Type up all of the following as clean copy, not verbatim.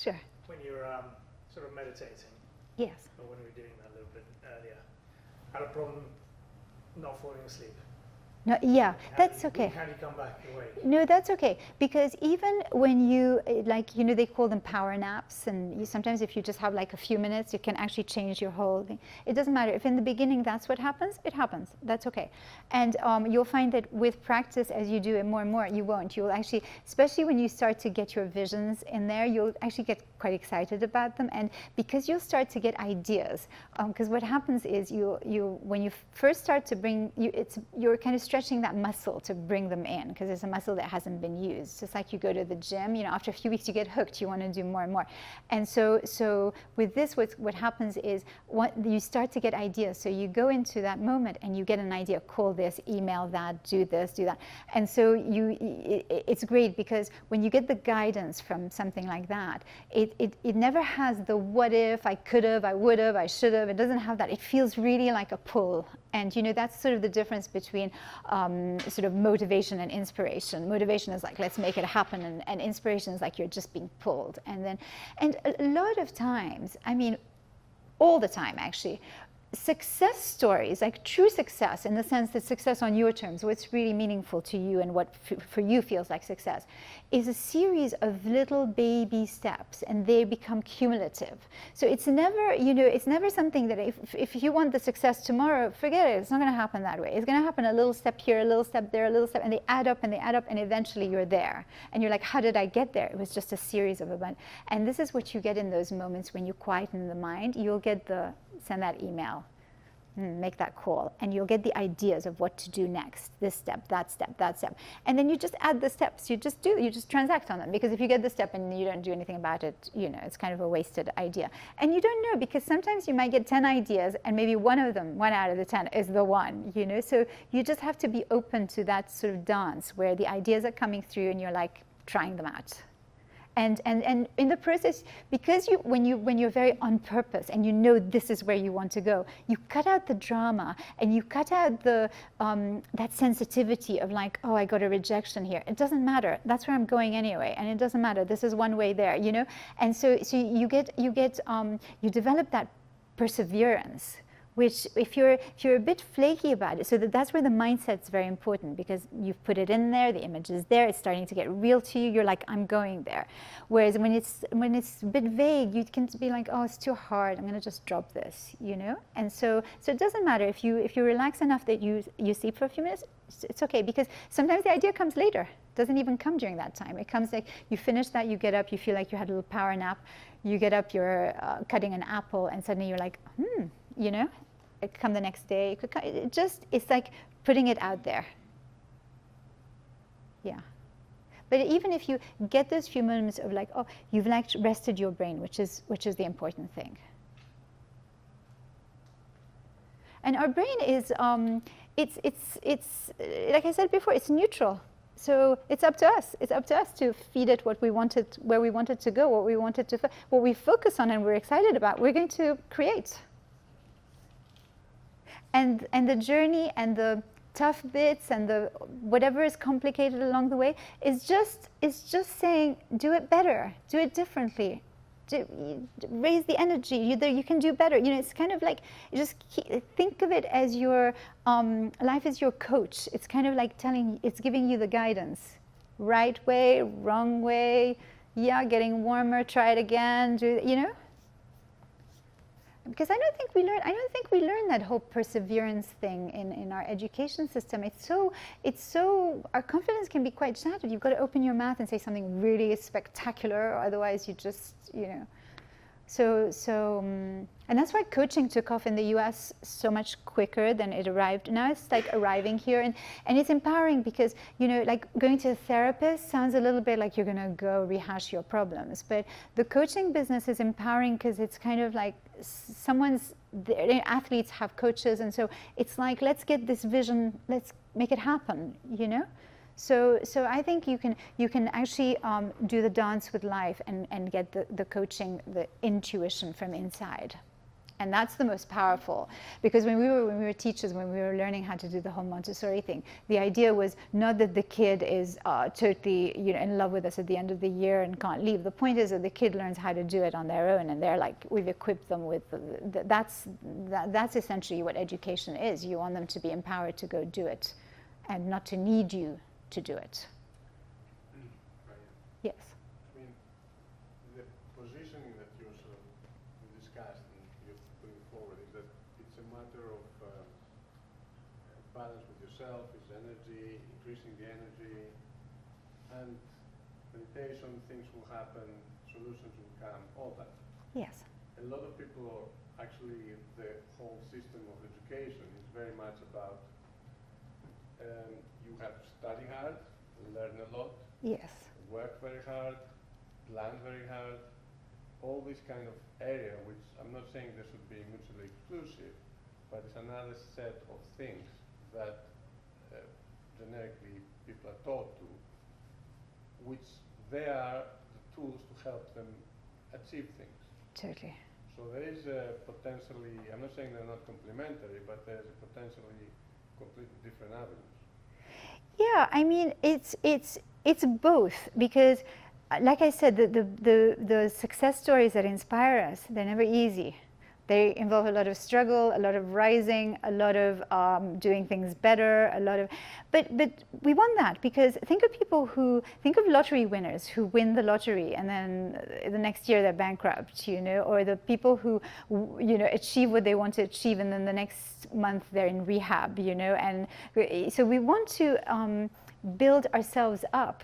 Sure. When you're sort of meditating, Yes. or when we were doing that a little bit earlier, I had a problem not falling asleep. No, yeah, that's okay. How do you come back awake? No, that's okay, because even when you, like, you know, they call them power naps, and you, sometimes if you just have like a few minutes, you can actually change your whole thing. It doesn't matter. If in the beginning that's what happens, it happens. That's okay. And you'll find that with practice, as you do it more and more, you won't. You'll actually, especially when you start to get your visions in there, you'll actually get quite excited about them. And because you'll start to get ideas, because what happens is when you first start to bring, you're kind of stretching that muscle to bring them in, because it's a muscle that hasn't been used. Just like you go to the gym, you know, after a few weeks you get hooked, you want to do more and more. And so with this, what happens is you start to get ideas. So you go into that moment and you get an idea, call this, email that, do this, do that. And so it's great, because when you get the guidance from something like that, it never has the what if, I could have, I would have, I should have. It doesn't have that. It feels really like a pull. And you know, that's sort of the difference between sort of motivation and inspiration. Motivation is like, let's make it happen, and inspiration is like you're just being pulled. And a lot of times, I mean, all the time actually, success stories, like true success, in the sense that success on your terms, what's really meaningful to you and what for you feels like success, is a series of little baby steps, and they become cumulative. So it's never, you know, it's never something that if you want the success tomorrow, forget it, it's not going to happen that way. It's going to happen a little step here, a little step there, a little step, and they add up and they add up, and eventually you're there. And you're like, how did I get there? It was just a series of events. And this is what you get in those moments when you quieten the mind. You'll get send that email, make that call, and you'll get the ideas of what to do next, this step, that step, that step. And then you just add the steps, you just transact on them, because if you get the step and you don't do anything about it, you know, it's kind of a wasted idea. And you don't know, because sometimes you might get 10 ideas and maybe one out of the 10 is the one, you know. So you just have to be open to that sort of dance where the ideas are coming through and you're like trying them out. And in the process, because when you're very on purpose and you know this is where you want to go, you cut out the drama and you cut out the that sensitivity of like, oh, I got a rejection here. It doesn't matter. That's where I'm going anyway, and it doesn't matter. This is one way there, you know. And so you develop that perseverance, which if you're a bit flaky about it, so that's where the mindset's very important, because you've put it in there, the image is there, it's starting to get real to you, you're like, I'm going there. Whereas when it's a bit vague, you can be like, oh, it's too hard, I'm going to just drop this, you know. And so it doesn't matter if you relax enough that you sleep for a few minutes, it's okay, because sometimes the idea comes later. It doesn't even come during that time. It comes like you finish that, you get up, you feel like you had a little power nap, you get up, you're cutting an apple, and suddenly you're like, you know. It could come the next day. It could come, it's like putting it out there. Yeah. But even if you get those few moments of like, oh, you've like rested your brain, which is the important thing. And our brain is, it's like I said before, it's neutral. So it's up to us. It's up to us to feed it what we wanted, where we wanted to go, what we focus on and we're excited about, we're going to create. And the journey and the tough bits and the whatever is complicated along the way is just saying, do it better, do it differently, raise the energy. You can do better. You know, it's kind of like think of it as your life is your coach. It's kind of like it's giving you the guidance, right way, wrong way. Yeah, getting warmer. Try it again. You know. Because I don't think we learn that whole perseverance thing in our education system. It's so our confidence can be quite shattered. You've got to open your mouth and say something really spectacular, or otherwise you just, you know. And that's why coaching took off in the US so much quicker than it arrived. Now it's like arriving here, and it's empowering, because, you know, like going to a therapist sounds a little bit like you're going to go rehash your problems. But the coaching business is empowering because it's kind of like athletes have coaches, and so it's like, let's get this vision, let's make it happen, you know. So I think you can actually do the dance with life and get the coaching, the intuition from inside. And that's the most powerful, because when we were teachers, when we were learning how to do the whole Montessori thing, the idea was not that the kid is totally, you know, in love with us at the end of the year and can't leave. The point is that the kid learns how to do it on their own, and they're like, we've equipped them with that's essentially what education is. You want them to be empowered to go do it, and not to need you to do it. Right. Yes. I mean, the positioning that you discussed and you're putting forward is that it's a matter of balance with yourself, is energy, increasing the energy, and meditation, things will happen, solutions will come, all that. Yes. A lot of people, actually, the whole system of education is very much about you have to study hard, learn a lot, Yes. work very hard, plan very hard, all this kind of area, which I'm not saying they should be mutually exclusive, but it's another set of things that generically people are taught to, which they are the tools to help them achieve things. Totally. So there is potentially, I'm not saying they're not complementary, but there's a potentially completely different avenues. Yeah, I mean, it's both, because like I said, the success stories that inspire us, they're never easy. They involve a lot of struggle, a lot of rising, a lot of doing things better, a lot of, but we want that, because think of lottery winners who win the lottery and then the next year they're bankrupt, you know, or the people who, you know, achieve what they want to achieve and then the next month they're in rehab, you know, and so we want to build ourselves up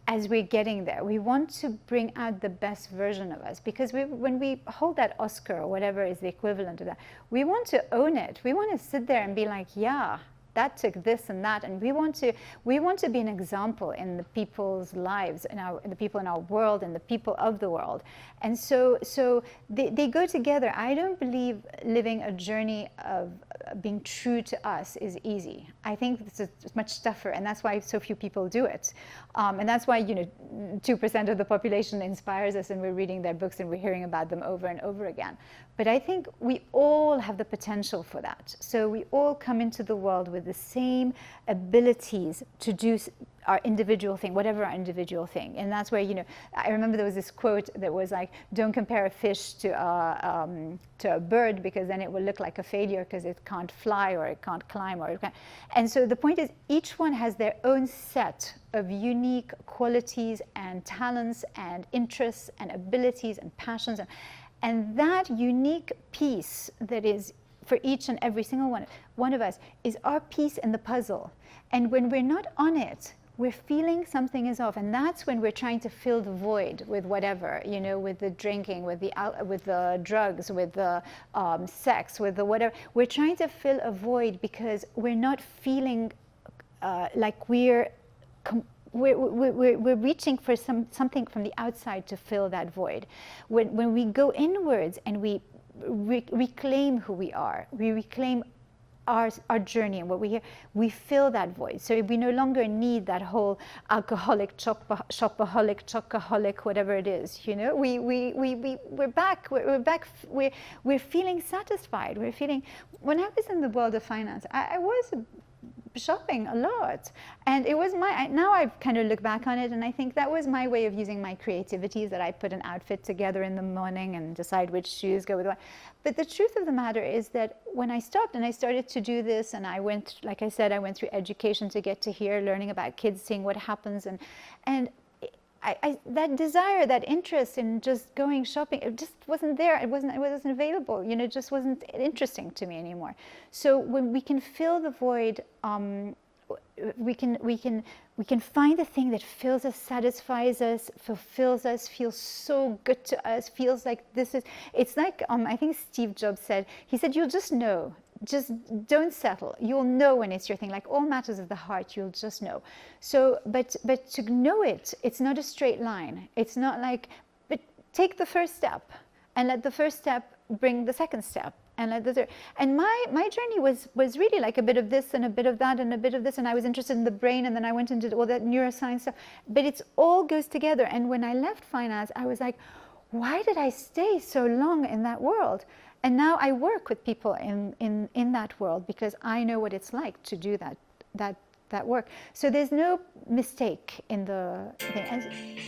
as we're getting there. We want to bring out the best version of us, because when we hold that Oscar or whatever is the equivalent of that, we want to own it. We want to sit there and be like, yeah, that took this and that, and we want to be an example in the people's lives, in the people in our world, and the people of the world. And so they go together. I don't believe living a journey of being true to us is easy. I think it's much tougher, and that's why so few people do it. And that's why, you know, 2% of the population inspires us, and we're reading their books and we're hearing about them over and over again. But I think we all have the potential for that. So we all come into the world with the same abilities to do our individual thing, whatever our individual thing. And that's where, you know, I remember there was this quote that was like, don't compare a fish to a bird, because then it will look like a failure because it can't fly or it can't climb or it can't. And so the point is, each one has their own set of unique qualities and talents and interests and abilities and passions. And that unique piece that is for each and every single one of us is our piece in the puzzle. And when we're not on it, we're feeling something is off, and that's when we're trying to fill the void with whatever, you know, with the drinking, with the drugs, with the sex, with the whatever. We're trying to fill a void because we're not feeling like we're reaching for something from the outside to fill that void. When we go inwards and we reclaim who we are, we reclaim our journey and what we hear, we fill that void. So we no longer need that whole alcoholic, shopaholic, chocoholic, whatever it is. You know, we're back. We're back. We're feeling satisfied. We're feeling. When I was in the world of finance, I was shopping a lot, and it was now I've kind of looked back on it, and I think that was my way of using my creativity, is that I put an outfit together in the morning and decide which shoes go with what. But the truth of the matter is that when I stopped and I started to do this, and I went, like I said, I went through education to get to here, learning about kids, seeing what happens, and that desire, that interest in just going shopping, it just wasn't there. It wasn't available. You know, it just wasn't interesting to me anymore. So when we can fill the void, we can find the thing that fills us, satisfies us, fulfills us, feels so good to us, feels like this is. It's like I think Steve Jobs said. He said, "You'll just know. Just don't settle. You'll know when it's your thing. Like all matters of the heart, you'll just know." So, but to know it, it's not a straight line. It's not like, but take the first step, and let the first step bring the second step, and let the third. And my journey was really like a bit of this and a bit of that and a bit of this, and I was interested in the brain, and then I went into all that neuroscience stuff. But it's all goes together. And when I left finance, I was like, why did I stay so long in that world? And now I work with people in that world because I know what it's like to do that work. So there's no mistake in the thing.